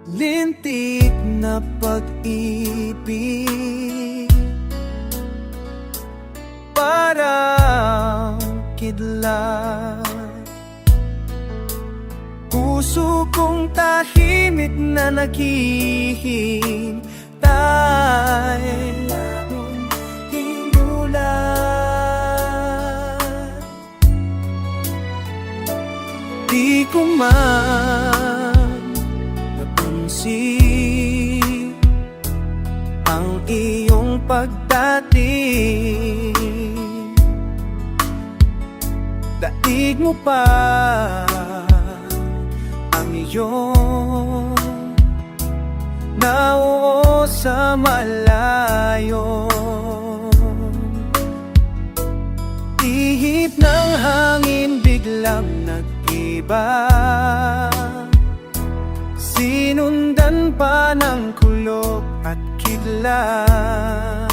Lintik na pag-ibig, parang kidlat. Puso kong tahimik na naghihintay, lamang hinulat. Di ko man napansin ang iyong pagdating. Daig mo pa ang iyong nauo sa malayo. Ihip ng hangin biglang nag-iba, sinundan pa ng kulog at kidlat.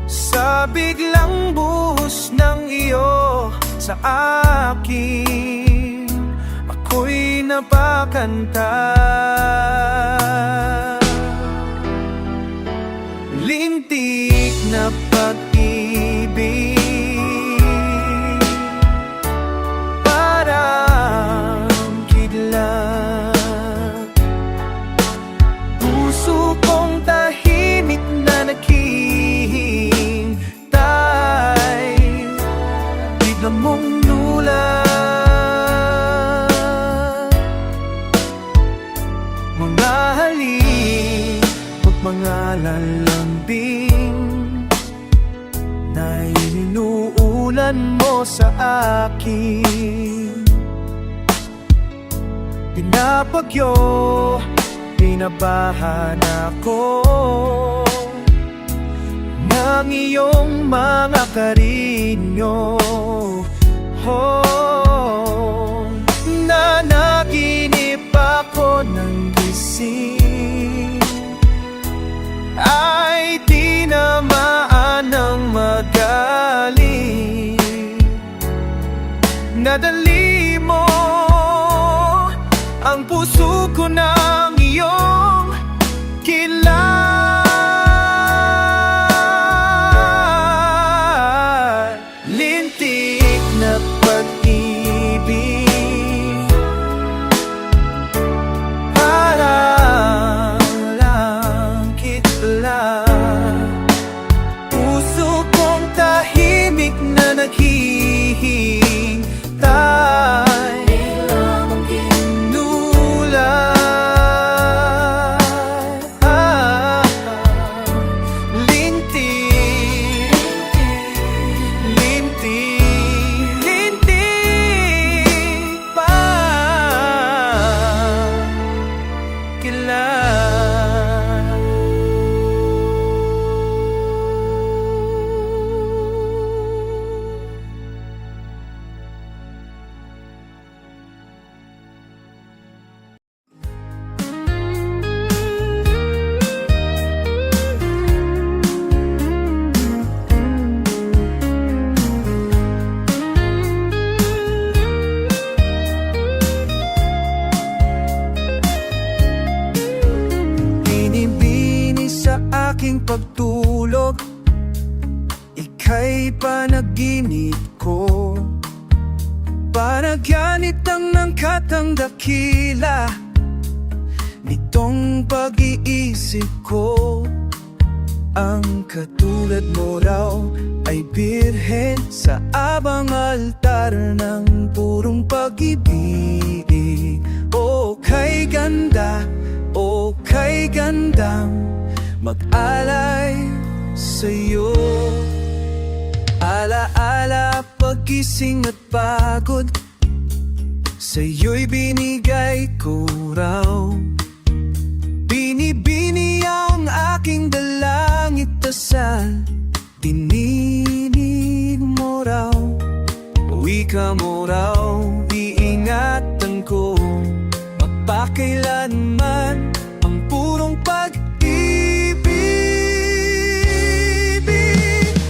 Sa biglang buhos ng iyo sa akin, ako'y napakanta. Lintik na pag-ibig, parang kidlat. Puso kong tahimik na naghihintay, bigla mong nulat. Mga halik, mga lalambing na ininuulan mo sa akin. Pinapagyo, pinabahan ako ng iyong mga karinyo. Oh, nanaginip ako ng gising, ay tinamaan ng magaling. Nadali mo ang puso ko ng iyong kilay. Lintik na pag-ibig, parang langit lang. Puso kong tahimik na naghihintay, bigla mong ginulat. Lintik, lintik, lintik pa kilay. Binibini sa aking pagtulog, ika'y panaginip ko. Panagyanit ang nangkatang dakila nitong pag-iisip ko. Ang katulad mo raw ay birhen sa abang altar ng purong pag-ibig. O kay ganda, o kay gandang mag-alay sa'yo. Ala-ala paggising at pagod, sa'yo'y binigay ko raw. Binibini ang aking dalangit, dasal dininig mo raw. Wika mo raw, iingatan ko magpakailanman ang purong pag-ibig.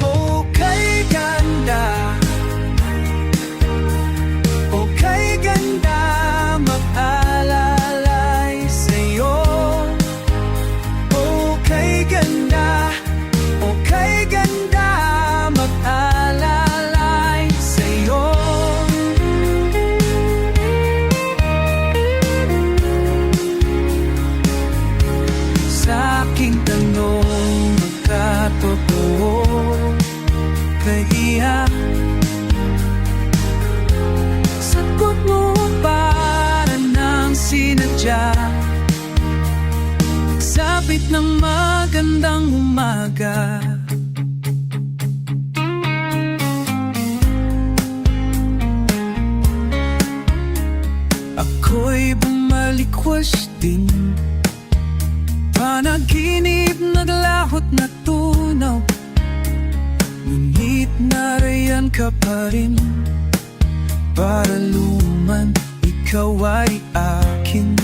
O kay ganda, o kay ganda, mag-alalay sa'yo. Kapit ng magandang umaga, ako'y bumalikwas din. Panaginip naglahot na tunaw, ngunit narayan ka pa rin. Para luman, ikaw ay akin.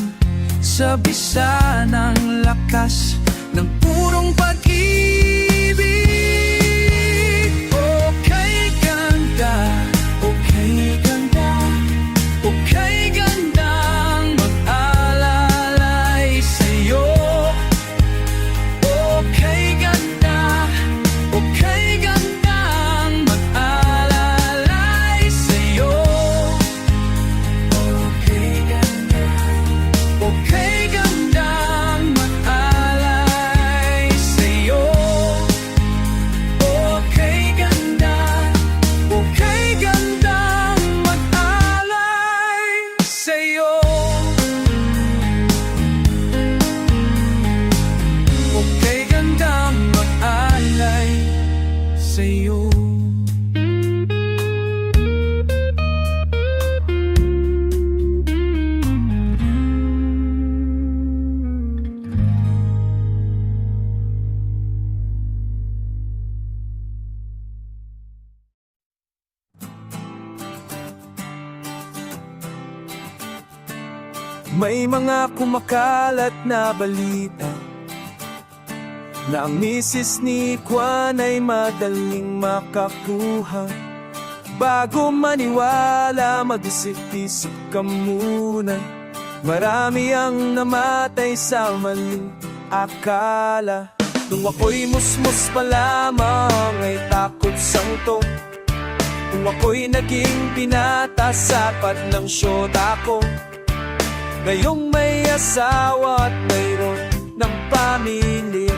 Sa bisa ng lakas ng purong pag-ibig. Okay ganda, okay ganda, okay gandang mag-alalay sa'yo. Okay ganda, okay gandang mag-alalay sa'yo. Okay ganda, okay gandang mag-alay sa'yo. Okay ganda, okay gandang mag-alay sa'yo. Okay gandang mag-alay sa'yo. May mga kumakalat na balita na ang misis ni Juan ay madaling makakuha. Bago maniwala, mag-isip-isip ka muna. Marami ang namatay sa maling akala. Nung ako'y musmus pa lamang ay takot sangto. Kung ako'y naging pinata sa pad ng syota ko. Ngayong may asawa at mayroon ng pamilya,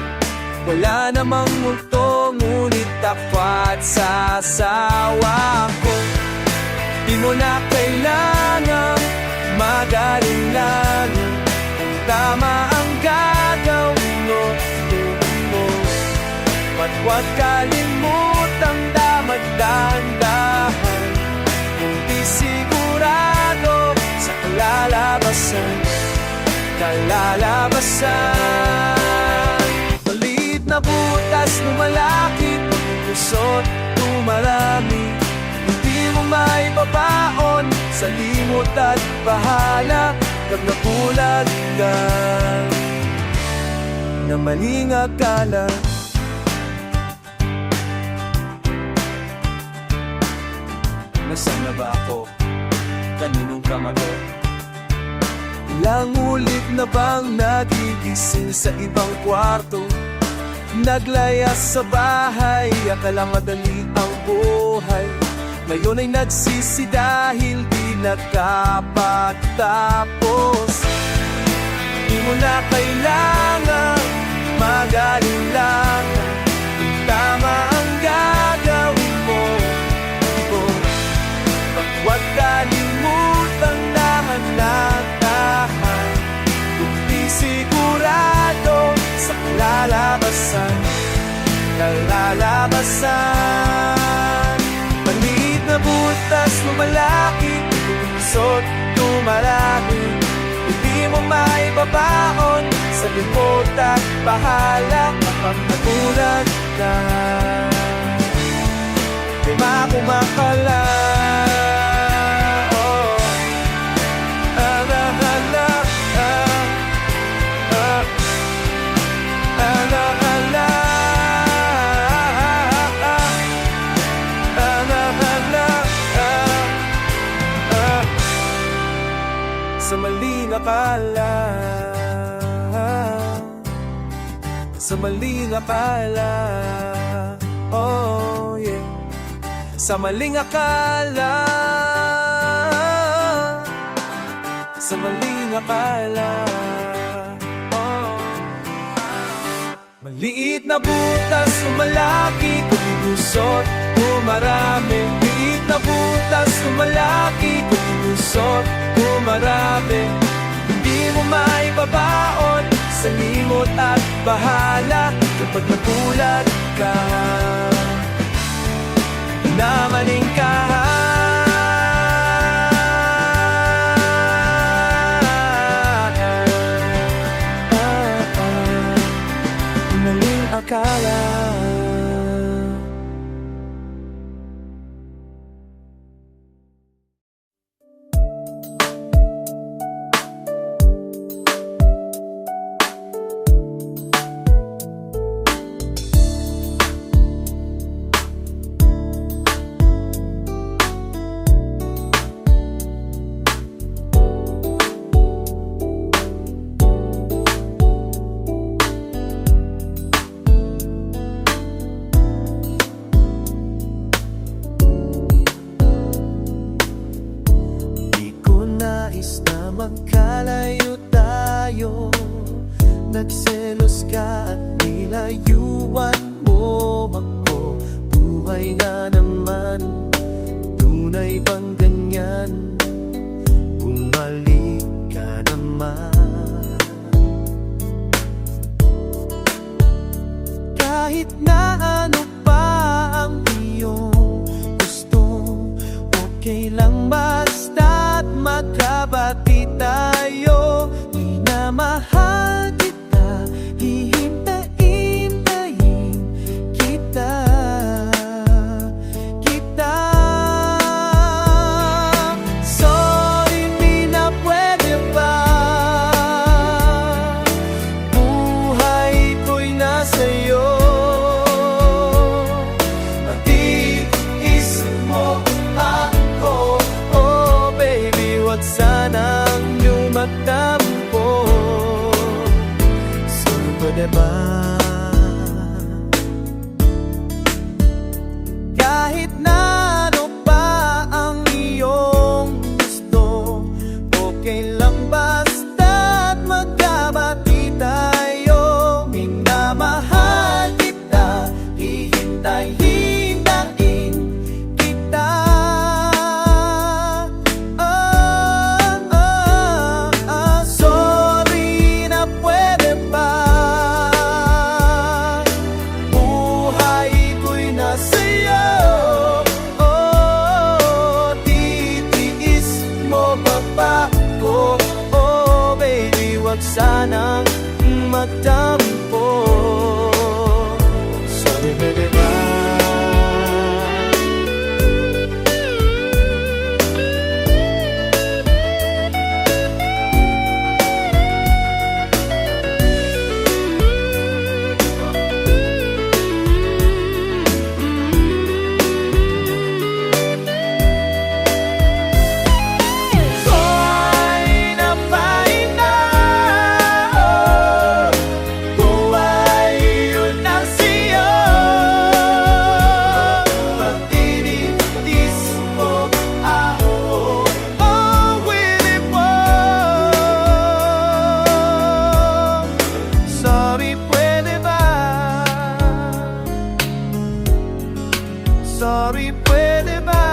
wala namang multo, ngunit tapat sa asawa ko. Di mo na kailangang magaling-laling, tama ang gagawin mo. At huwag kalimutang damag-dahan-dahan, kung di sigurado sa kalalabasan. Maliit na butas, lumalaki, lusot, tumarami. Hindi mo maibabaon sa limot at bahala. Pag napulag ka na maling akala. Nasaan na ba ako? Kaninong kamagot? Ilang ulit na bang nagigising sa ibang kwarto? Naglayas sa bahay, akala madali ang buhay. Ngayon ay nagsisi dahil di nakapagtapos. Di mo na kailangan magaling-lahan, tama ang gagawin mo. Huwag kalimutang dahan-dahan, kung di sigurado sa kalalabasan. Maliit na butas, lumalaki, lumusot, tumarami. Hindi mo maibabaon sa limot at bahala. Kapag nagulat ka, di makumakala. Sa maling akala, sa maling akala, oh yeah. Sa maling akala, sa maling akala, oh. Maliit na butas, lumalaki, kumilusot, tumarami. Maliit na butas, lumalaki, kumilusot, tumarami. Hindi mo maibabaon sa limot at bahala kapag nagulat ka na maling maling akala. Nais na magkalayo tayo, nagselos ka at nilayuan mo ako. Buhay nga naman, tunay bang ganyan? Bumalik ka naman. Kahit na ano pa ang iyong gusto, okay lang basta't magkabati tayo. Minamahal kita, hihintayin kita, Sorry, di na pwede pa. Buhay ko'y nasa'yo. Matiis mo ako, oh baby, wag sanang lumatampo. Sorry, pwede ba? Kahit na ano pa ang iyong gusto, okay lang basta't magkabati tayo. Minamahal kita, hihintayin kita. Sorry, na pwede ba? Buhay ko'y nasa'yo. Oh, titiis mo ba pa ko? Oh baby, wag sanang magtampo. Sorry, pwede ba? Buhay na paina, oh, buhay yun ang siyo. Pagtitiis mo ako, oh Willie Paul. Sorry, pwede ba? Sorry, pwede ba?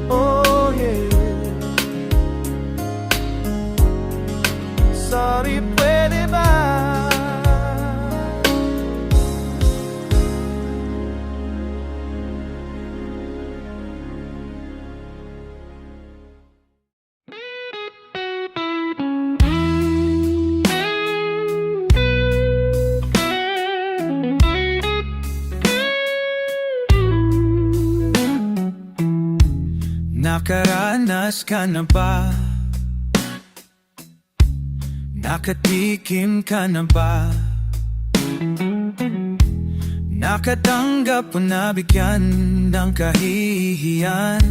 Oh yeah. Sorry, pwede ba? Nakaranas ka na ba? Nakatikim ka na ba? Nakatanggap o nabigyan ng kahihiyan?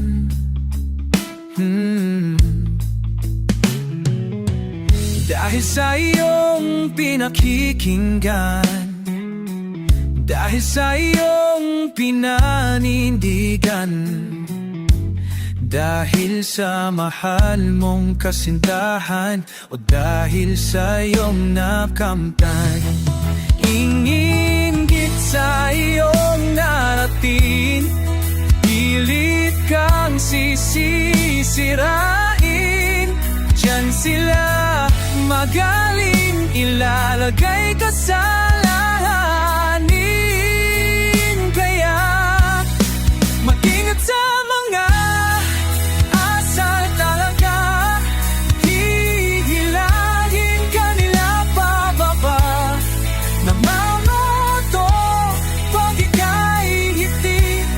Dahil sa iyong pinakikinggan, dahil sa iyong pinanindigan, dahil sa mahal mong kasintahan, o dahil sa iyong nakamtan, ingingit sa iyong narating, pilit kang sisirain. Diyan sila magaling ilalagay ka sa langanin. Kaya mag-ingat sa mga asal talaga, hihilahin ka nila pababa. Namamoto pag ika'y hitik,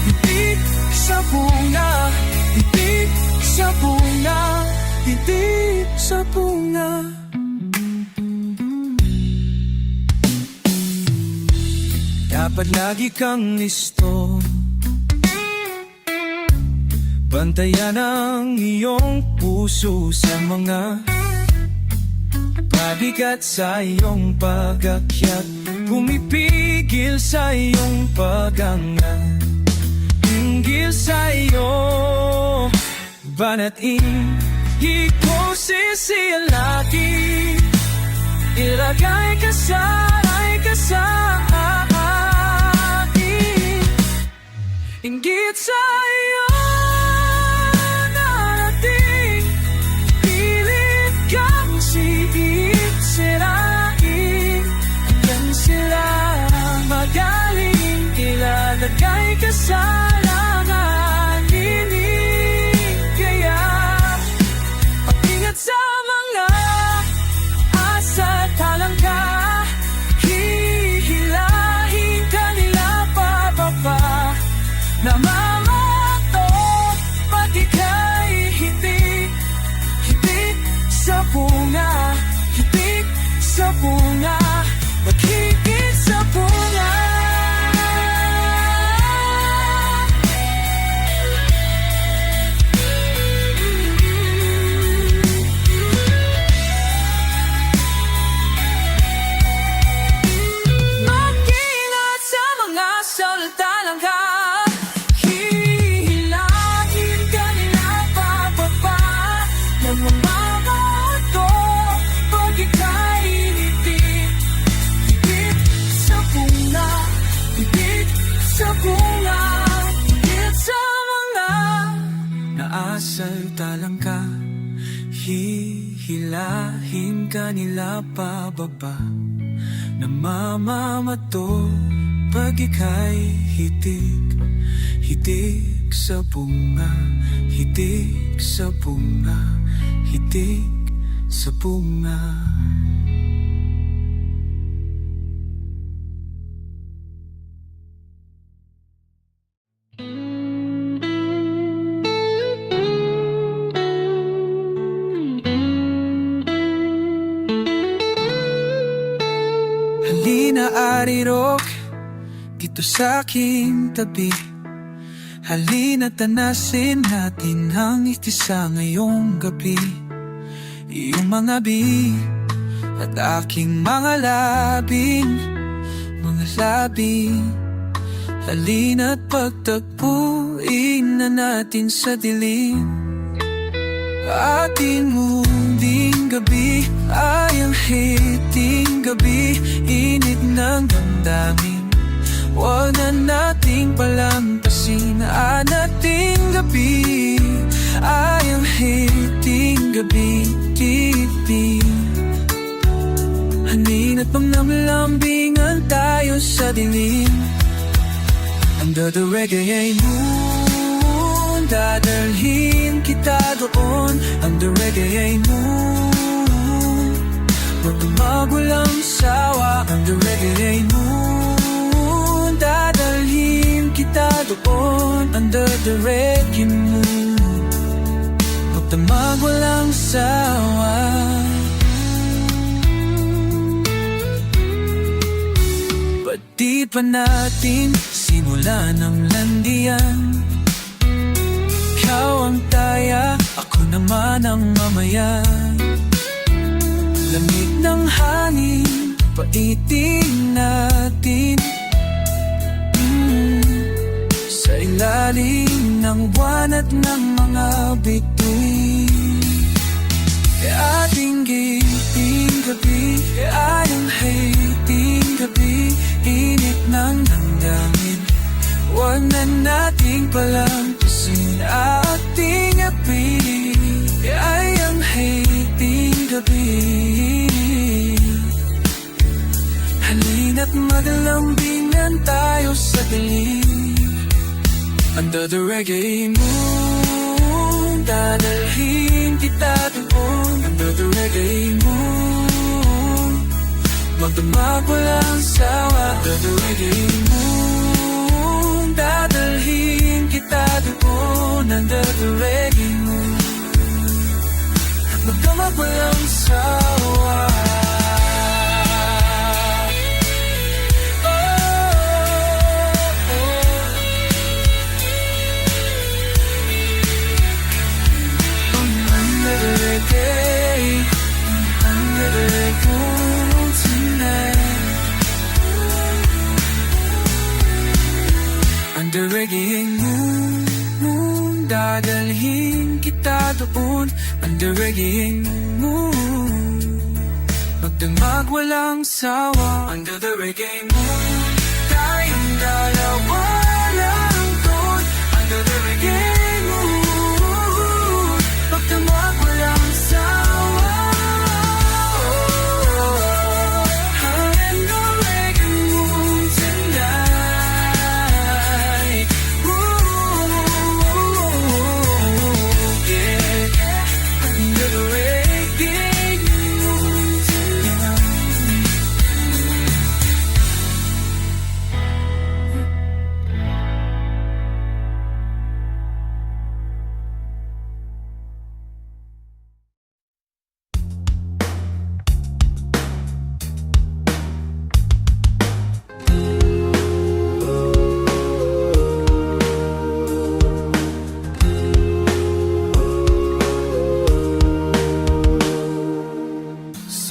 hitik sa bunga, hitik sa bunga, hitik sa bunga. Dapat lagi kang listo, bantayan ang iyong puso sa mga pabigat sa iyong pag-akyat, pumipigil sa iyong pag-angat, hinggil sa iyo, banatin, ikusisilaki, ilagay ka sa akin, inggit sa iyo narating, pilit kang sirain, yan sila magaling ilalagay ka sa langanin. Kaya pag-ingat sa mga asa talangka, hihilahin ka nila pababa. Namamato pag ika'y hitik, hitik sa bunga, hitik sa bunga, maghigit sa bunga. Mag-ingat sa mga saltalangka, hihilahin ka nila pababa. Namamato pag ika'y hitik, hitik sa bunga, hitik sa bunga, higit sa mga naasal talangka, hihilahin ka nila pababa. Namamato pag ika'y hitik, hitik sa bunga, hitik sa bunga, hitik sa bunga. Halina arirok dito sa aking tabi, halina tanasin natin ang itisa ngayong gabi. Iyong mga bi at aking mga labing, mga labi, halina't pagtagpuin na natin sa dilim. Ating munding gabi ay ang hiting gabi, init ng damdamin, huwag na nating palampasin. Ang ating gabi ay ang hiting gabi, tipi. Hanin at panglamlambingan tayo sa dilim. Under the reggae moon, dadalhin kita doon. Under reggae moon, huwag magulang sawa. Under reggae moon, dadalhin kita doon. Under the reggae moon, huwag magulang sawa. Ba't di pa natin simulan ang landian? Ikaw ang taya, ako naman ang mamaya. Lamig ng hangin, paitin natin sa ilalim ng buwan at ng mga bituin. Ating giting gabi ay ang hiting gabi, init ng damdamin, huwag na nating palampasin. Ating gabi ay ang hiting gabi, Nagalambingan tayo sa dilim. Under the reggae moon, dadalhin kita doon. Under the reggae moon, magdamag walang sawa. Under the reggae moon, dadalhin kita doon. Under the reggae moon, magdamag walang sawa. Under reggae moon, dadalhin kita doon. Under reggae moon, magdamag walang sawa. Under the reggae moon, tayong dalawa lang doon. Under the reggae moon, magdamag walang sawa.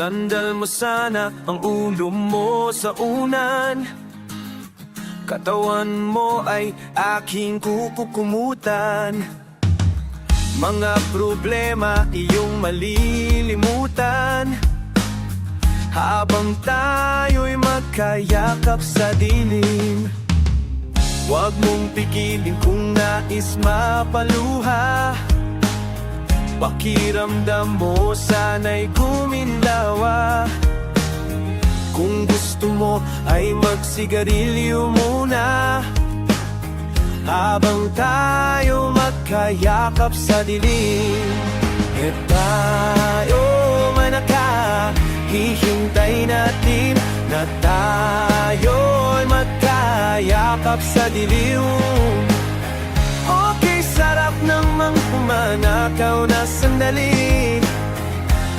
Sandal mo sana ang ulo mo sa unan. Katawan mo ay aking kukukumutan. Mga problema iyong malilimutan habang tayo'y magkayakap sa dilim. Huwag mong pigilin kung nais mapaluha. Pakiramdam mo sana'y guminlawa. Kung gusto mo ay magsigarilyo muna habang tayo magkayakap sa dilim. E tayo manaka, hihintay natin na tayo'y magkayakap sa dilim. Okay, sarap namang pumanakaw na sandali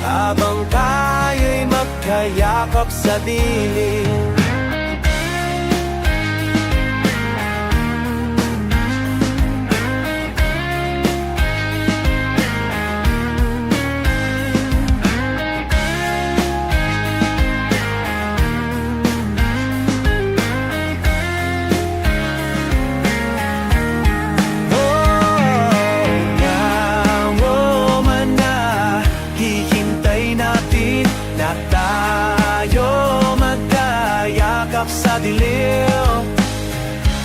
habang tayo'y magkayakap sa dilim. Sa dilim,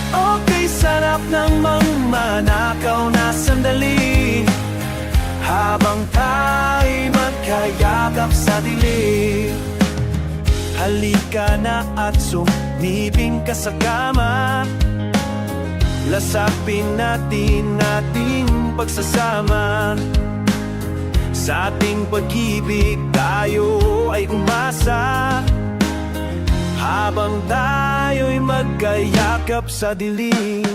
okay, sarap namang manakaw na sandali habang tayo'y magkayakap sa dilim. Halika na at sumibing ka sa kama. Lasapin natin ating pagsasama. Sa ating pag-ibig tayo ay umasa habang tayo'y magkayakap sa dilim.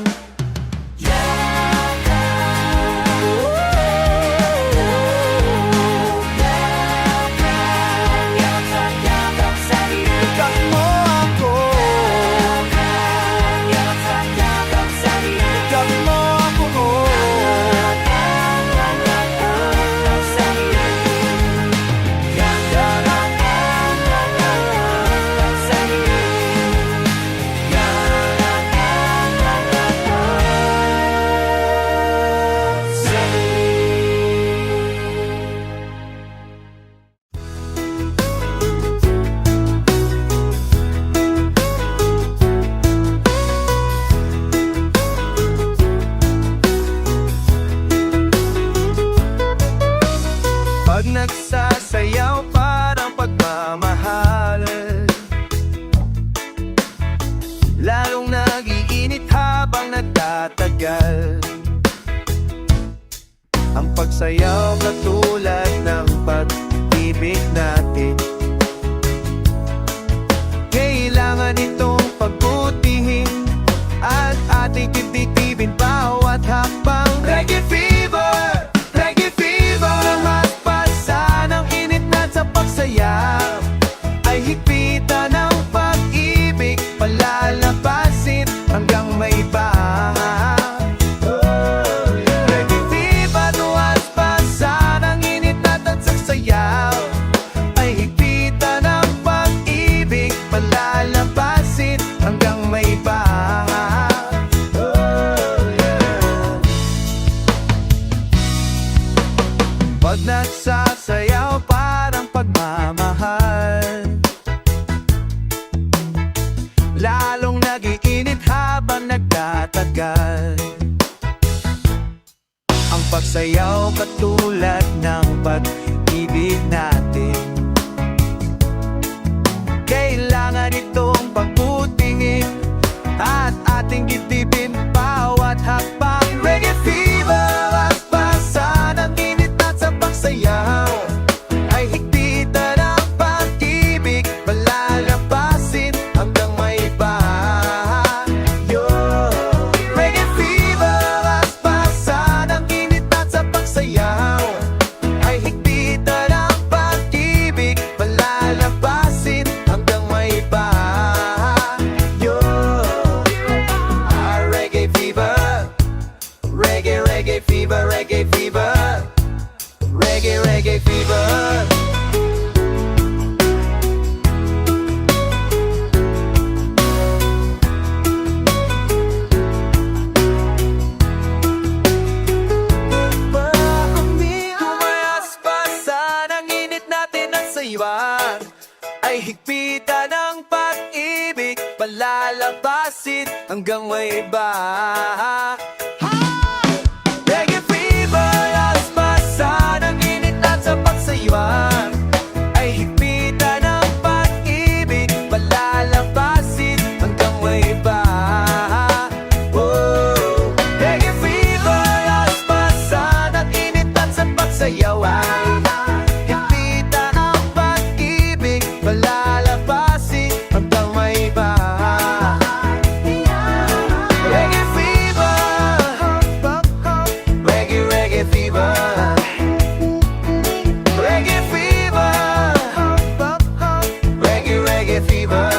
Nagsasayaw parang pagmamahal, Ang pagsayaw katulad ng pag-ibig natin. Kailangan itong pagbutihin at ating titibin bawat hakbang. Reggae fever, reggae fever. Magpasa ng init na sa pagsayaw ay higpitan ng pag-ibig, palalabasin hanggang may baha. Reggae fever, magpasa ng init na sasayaw ay higpitan ng pag-ibig, palalabasin hanggang may baha. Pag nagsasayaw parang pagmamahal, lalong nag-iinit habang nagtatagal. Ang pagsayaw katulad ng pag-ibig natin. Kailangan itong pagbutihin at ating gitibin bawat hakbang. Reggae fever, magpasa ng init na sa pagsayaw ay higpitan ng pag-ibig, palalabasin hanggang may baha. Reggae fever, magpasa ng init na sa pagsayaw ay higpitan ng pag-ibig, palalabasin hanggang may baha. Reggae fever, reggae, reggae fever, reggae fever, reggae, reggae fever. Tumayas pa sana ang init natin ang saywan ay higpitan ng pag-ibig, palalabasin hanggang may baha. Reggae fever, aspasan ang init at sa pagsaywan ay higpitan ng pag-ibig, palalabasin hanggang may baha. Reggae fever, aspasan ang init at sa pagsayawan higpitan ng pag-ibig, palalabasin hanggang may baha. Reggae fever, reggae, reggae fever, reggae fever, reggae, reggae fever,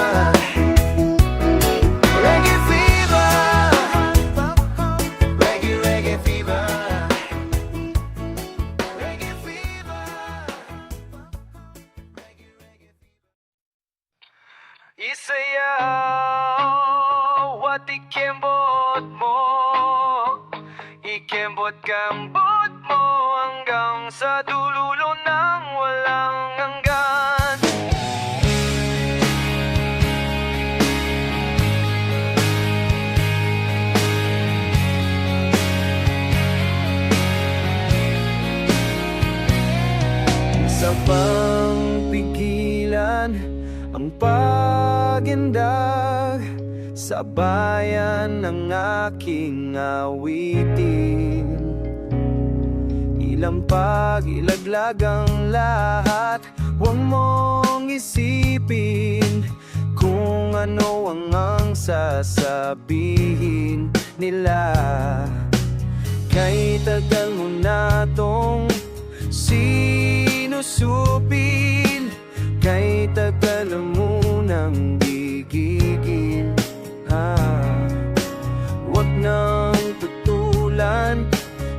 reggae fever, reggae, reggae fever, reggae fever. Isayaw at ikembot mo, ikembot-kambot mo hanggang sa dululo ng walang hanggan. Sa pangpigilan ang pagindag sa bayan ng aking awitin. Ilampag, ilaglag ang lahat, huwag mong isipin kung ano ang sasabihin nila. Kay tagal mo na tong sinusupin, kay tagal mo nang gigigil. Huwag nang tutulan,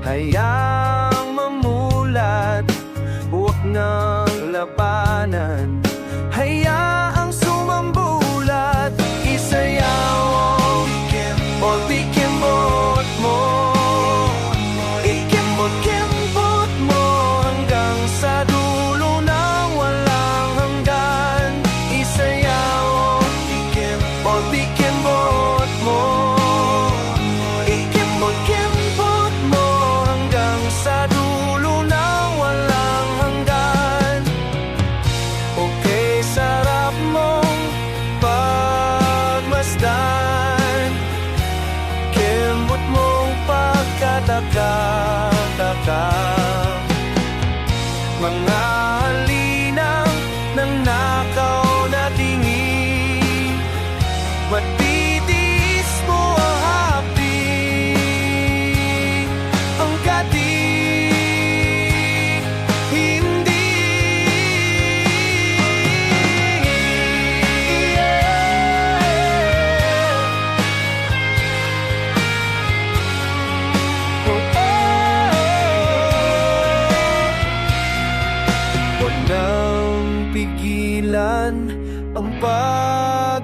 hayaang mamulat. Huwag nang labanan, hayaang sumambulat. Isayaw o bikembot mo, ikembot-kembot mo hanggang sa dulo ng walang hanggan. Isayaw o bikembot mo, ikembot-kembot mo hanggang sa dulo ng walang hanggan. O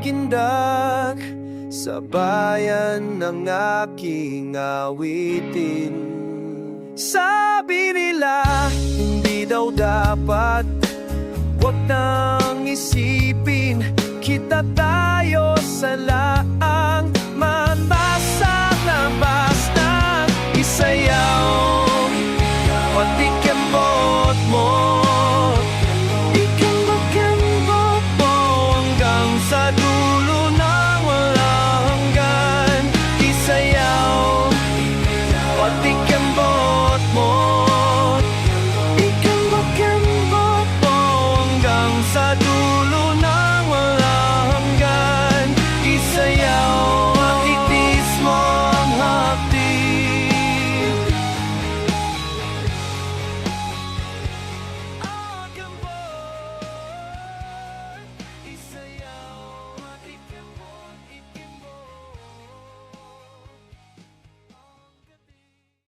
makindak sa bayan ng aking awitin. Sabi nila, hindi daw dapat, wag nang isipin, kita tayo sa lahat.